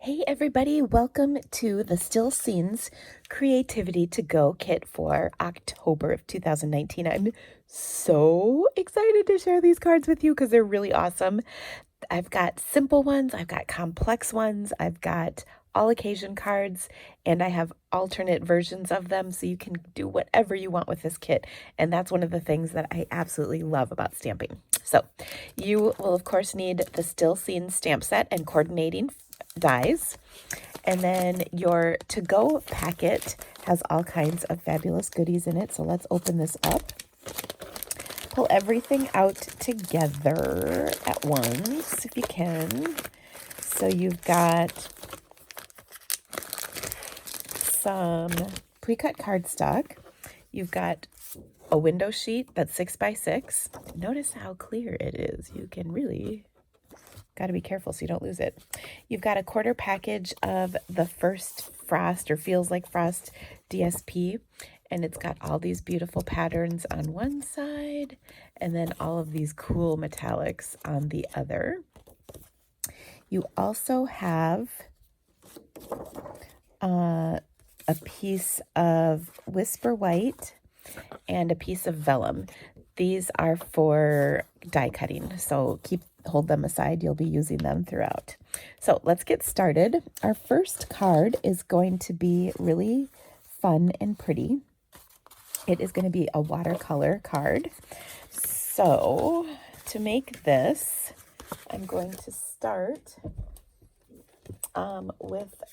Hey everybody, welcome to the Still Scenes Creativity to Go kit for October of 2019. I'm so excited to share these cards with you because they're really awesome. I've got simple ones, I've got complex ones, I've got all occasion cards, and I have alternate versions of them so you can do whatever you want with this kit. And that's one of the things that I absolutely love about stamping. So you will of course need the Still Scenes stamp set and coordinating dies. And then your to-go packet has all kinds of fabulous goodies in it. So let's open this up. Pull everything out together at once if you can. So you've got some pre-cut cardstock. You've got a window sheet that's 6x6. Notice how clear it is. You can really got to be careful so you don't lose it. You've got a quarter package of the First Frost or Feels Like Frost DSP, and it's got all these beautiful patterns on one side and then all of these cool metallics on the other. You also have a piece of Whisper White and a piece of vellum. These are for die cutting, so hold them aside. You'll be using them throughout. So let's get started. Our first card is going to be really fun and pretty. It is going to be a watercolor card. So to make this, I'm going to start with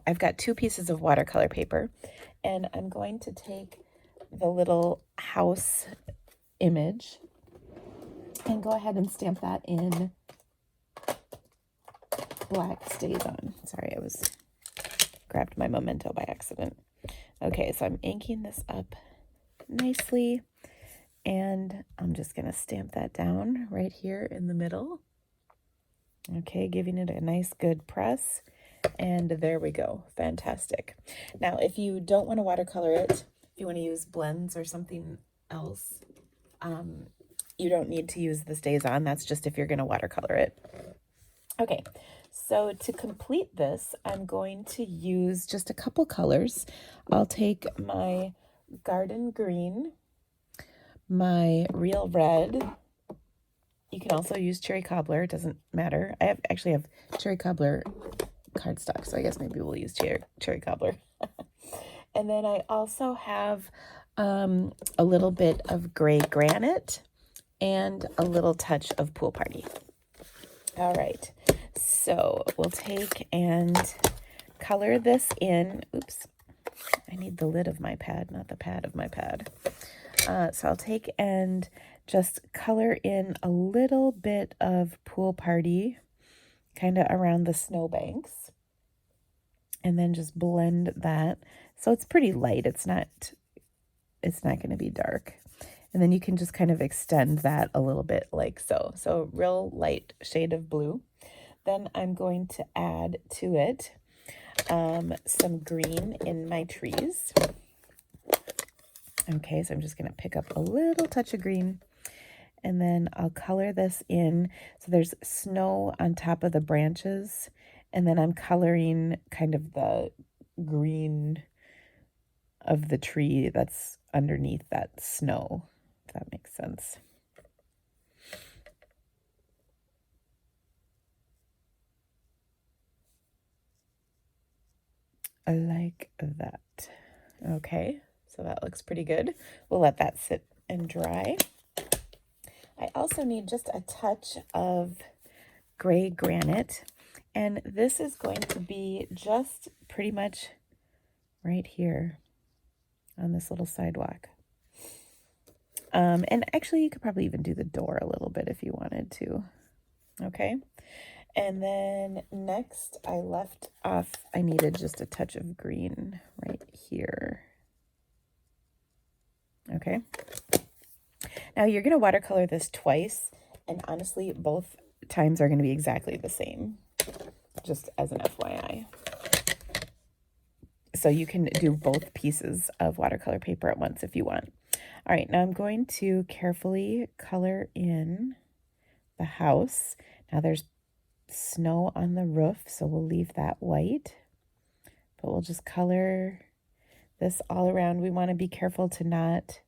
I've got two pieces of watercolor paper, and I'm going to take the little house image and go ahead and stamp that in black StazOn. Sorry, I grabbed my memento by accident. Okay, so I'm inking this up nicely, and I'm just going to stamp that down right here in the middle. Okay, giving it a nice good press, and there we go. Fantastic. Now, if you don't want to watercolor it, if you want to use blends or something else, you don't need to use the StazOn. That's just if you're going to watercolor it. Okay, so to complete this, I'm going to use just a couple colors. I'll take my garden green, my real red. You can also use cherry cobbler. It doesn't matter. I actually have cherry cobbler cardstock, so I guess maybe we'll use cherry cobbler. And then I also have a little bit of gray granite and a little touch of Pool Party. All right, so we'll take and color this in. Oops, I need the lid of my pad, not the pad of my pad. So I'll take and just color in a little bit of Pool Party kind of around the snowbanks, and then just blend that so it's pretty light. It's not going to be dark. And then you can just kind of extend that a little bit like so. So real light shade of blue. Then I'm going to add to it some green in my trees. Okay, so I'm just going to pick up a little touch of green, and then I'll color this in. So there's snow on top of the branches, and then I'm coloring kind of the green of the tree that's underneath that snow, if that makes sense. I like that. Okay, so that looks pretty good. We'll let that sit and dry. I also need just a touch of gray granite, and this is going to be just pretty much right here on this little sidewalk. And actually you could probably even do the door a little bit if you wanted to. Okay. And then next I needed just a touch of green right here. Okay. Now you're going to watercolor this twice, and honestly, both times are going to be exactly the same, just as an FYI. So you can do both pieces of watercolor paper at once if you want. All right, now I'm going to carefully color in the house. Now there's snow on the roof, so we'll leave that white. But we'll just color this all around. We want to be careful to not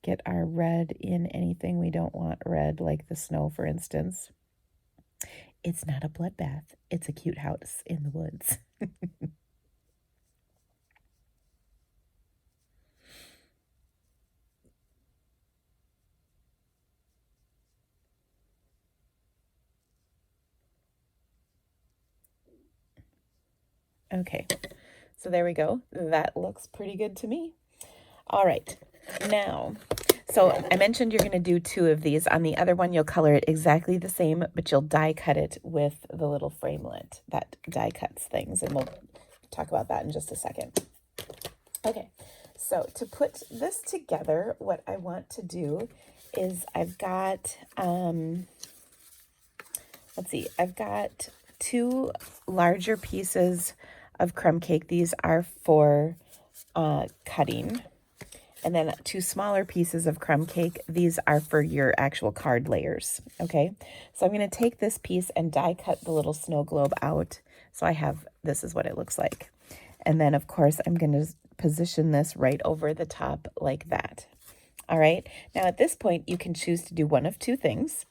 get our red in anything we don't want red, like the snow, for instance. It's not a bloodbath. It's a cute house in the woods. Okay, so there we go. That looks pretty good to me. All right, now, so I mentioned you're going to do 2 of these. On the other one, you'll color it exactly the same, but you'll die cut it with the little framelit that die cuts things, and we'll talk about that in just a second. Okay, so to put this together, what I want to do is I've got, I've got 2 larger pieces of crumb cake. These are for cutting. And then 2 smaller pieces of crumb cake. These are for your actual card layers, okay? So I'm going to take this piece and die cut the little snow globe out. So I have, this is what it looks like. And then, of course, I'm going to position this right over the top like that. All right? Now, at this point, you can choose to do one of 2 things.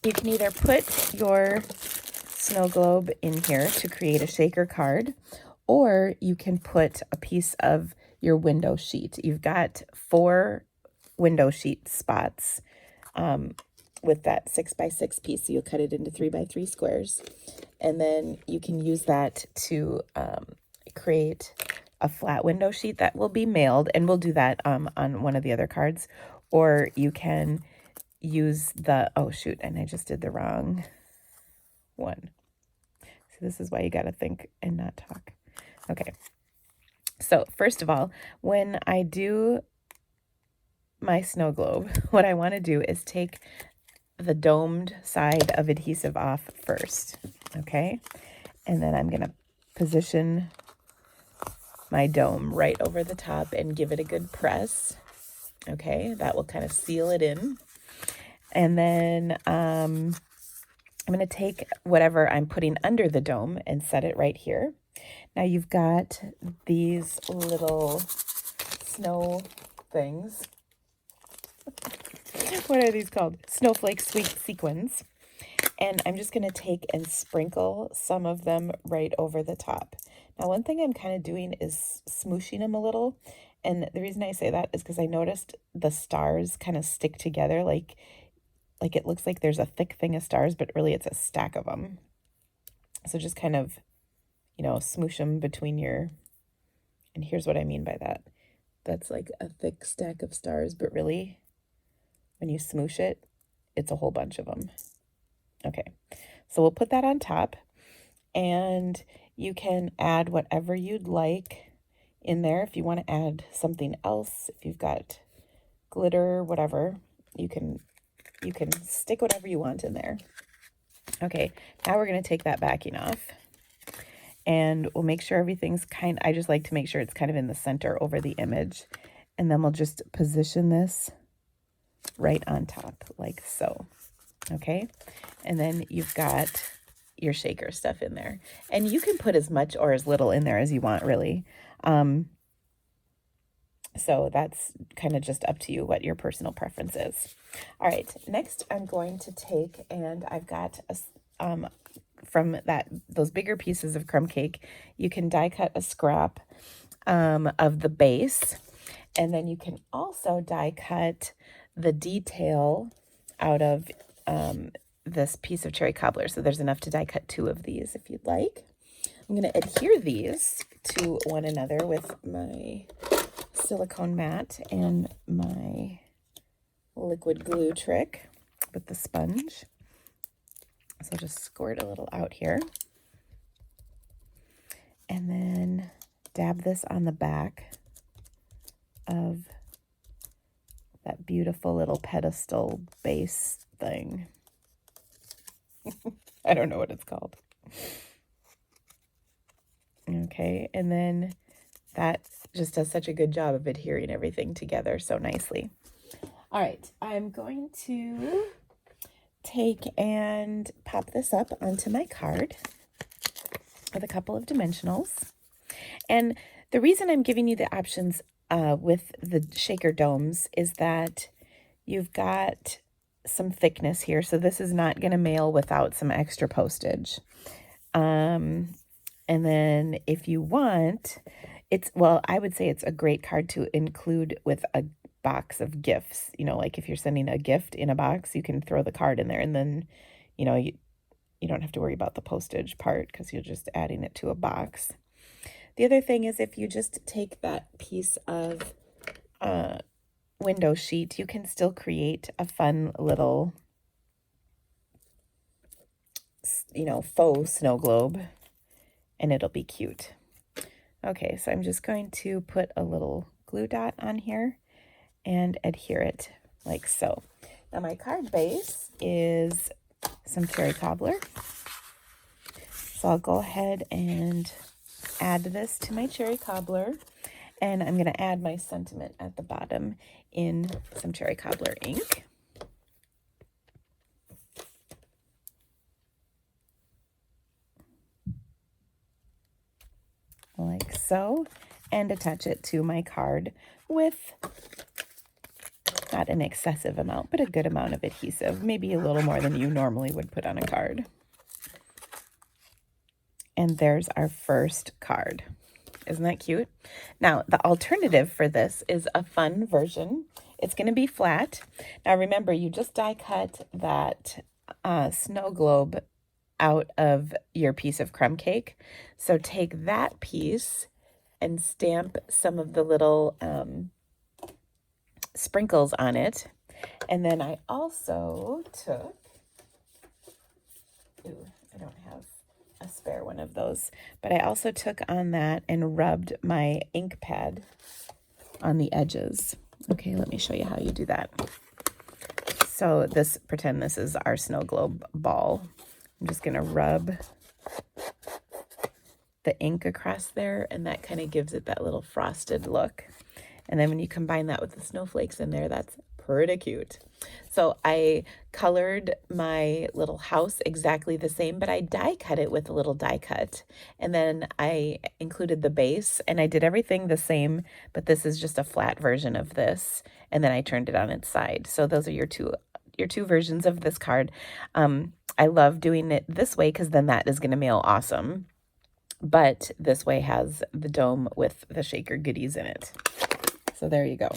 You can either put your snow globe in here to create a shaker card, or you can put a piece of your window sheet. You've got 4 window sheet spots with that 6x6 piece. So you'll cut it into 3x3 squares. And then you can use that to create a flat window sheet that will be mailed. And we'll do that on one of the other cards. Or you can use the, oh shoot, and I just did the wrong one. So this is why you got to think and not talk. Okay. So first of all, when I do my snow globe, what I want to do is take the domed side of adhesive off first, okay? And then I'm going to position my dome right over the top and give it a good press, okay? That will kind of seal it in. And then I'm going to take whatever I'm putting under the dome and set it right here. Now you've got these little snow things. What are these called? Snowflake sweet sequins. And I'm just going to take and sprinkle some of them right over the top. Now, one thing I'm kind of doing is smooshing them a little. And the reason I say that is because I noticed the stars kind of stick together. Like it looks like there's a thick thing of stars, but really it's a stack of them. So just kind of, smoosh them between your, and here's what I mean by that. That's like a thick stack of stars, but really when you smoosh it, it's a whole bunch of them. Okay, so we'll put that on top, and you can add whatever you'd like in there. If you want to add something else, if you've got glitter, whatever, you can stick whatever you want in there. Okay, now we're going to take that backing off. And we'll make sure everything's I just like to make sure it's kind of in the center over the image. And then we'll just position this right on top, like so. Okay? And then you've got your shaker stuff in there. And you can put as much or as little in there as you want, really. So that's kind of just up to you what your personal preference is. All right, next I'm going to take, and I've got from those bigger pieces of crumb cake, you can die cut a scrap of the base, and then you can also die cut the detail out of this piece of cherry cobbler. So there's enough to die cut 2 of these if you'd like. I'm going to adhere these to one another with my silicone mat and my liquid glue trick with the sponge. So I'll just squirt a little out here. And then dab this on the back of that beautiful little pedestal base thing. I don't know what it's called. Okay, and then that just does such a good job of adhering everything together so nicely. All right, I'm going to take and pop this up onto my card with a couple of dimensionals. And the reason I'm giving you the options with the shaker domes is that you've got some thickness here. So this is not going to mail without some extra postage. And then if you want, I would say it's a great card to include with a box of gifts. You know, like if you're sending a gift in a box, you can throw the card in there, and then, you know, you don't have to worry about the postage part because you're just adding it to a box. The other thing is if you just take that piece of window sheet, you can still create a fun little, you know, faux snow globe, and it'll be cute. Okay, so I'm just going to put a little glue dot on here and adhere it like so. Now my card base is some cherry cobbler. So I'll go ahead and add this to my cherry cobbler, and I'm going to add my sentiment at the bottom in some cherry cobbler ink. Like so, and attach it to my card with not an excessive amount, but a good amount of adhesive, maybe a little more than you normally would put on a card. And there's our first card. Isn't that cute? Now, the alternative for this is a fun version. It's going to be flat. Now, remember, you just die cut that snow globe out of your piece of crumb cake. So take that piece and stamp some of the little sprinkles on it. And then I also took, I don't have a spare one of those, but I also took on that and rubbed my ink pad on the edges. Okay, let me show you how you do that. So pretend this is our snow globe ball. I'm just going to rub the ink across there, and that kind of gives it that little frosted look. And then when you combine that with the snowflakes in there, that's pretty cute. So I colored my little house exactly the same, but I die cut it with a little die cut. And then I included the base, and I did everything the same, but this is just a flat version of this. And then I turned it on its side. So those are your two versions of this card. I love doing it this way because then that is going to mail awesome. But this way has the dome with the shaker goodies in it. So there you go.